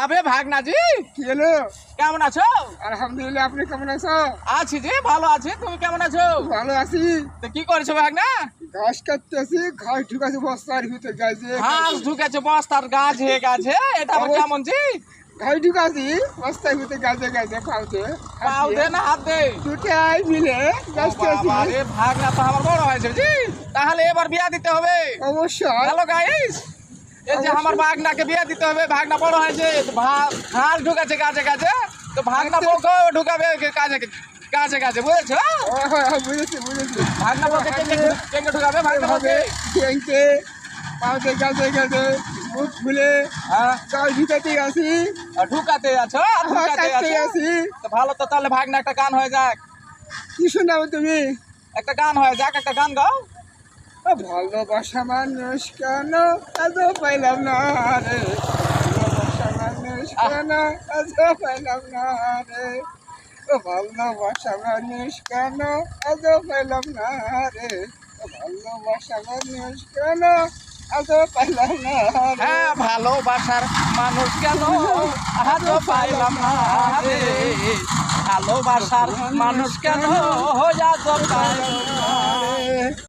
আবে ভাগনাজি, কি হলো? কেমন আছো? আলহামদুলিল্লাহ, আপনি কেমন আছো? আছি যে, ভালো আছি। তুমি কেমন আছো? ভালো আছি। তো কি করছো ভাগনা? ঘাস কাটতেছি, ঘাস ঢুকাছি বস্তার ভিতরে গাছে। ঘাস ঢুকেছে বস্তার গাছ হয়ে গেছে, এটা আবার কেমন জি? ঘাস ঢুকাছি বস্তার ভিতরে গাছে গাছে পাউতে পাও দে না হাত দে? দুটাই মিলে ব্যস্ত আছি। বাবারে ভাগনা তো আমার বড় হয়েছে জি, তাহলে এবার বিয়া দিতে হবে। অবশ্যই। হ্যালো গাইস, এই যে আমার ভাগনাকে বিয়া দিতে হবে। ভাগনা বড় হয়েছে, ঘাস ঢুকেছে গাছে গাছে, তো ভাগনা বউকে ঢুকাবে কাজে গাছে গাছে, বুঝেছো? বুঝেছি বুঝেছি। ভাগনা বউকে কেঙ্গে ঢুকাবে ভাগনা বউকে। ট্যাঙ্কে পাউতে গাছে গাছে মুখ খুলে হ্যাঁ, গাছ ঢুকাতে গেছি। ঢুকাতে আছো, ঢুকাতে কাটতে আছো। গেছি। তো ভালো তো, তাহলে ভাগনা একটা গান হয়ে যাক। কি শোনাবো তুমি? একটা গান হয়ে যাক, একটা গান গাও। ভালোবাসা মানুষ কেন আজও পাইলাম না রে, ভালোবাসা মানুষ কেন আজও পাইলাম না রে, ও ভালোবাসা মানুষ কেন আজও পাইলাম না রে, ও ভালোবাসা মানুষ কেন আজও পাইলাম না রে। হ্যাঁ, ভালোবাসার মানুষ কেন আজও পাইলাম না রে, ভালোবাসার মানুষ কেন আজও পাইলাম না রে।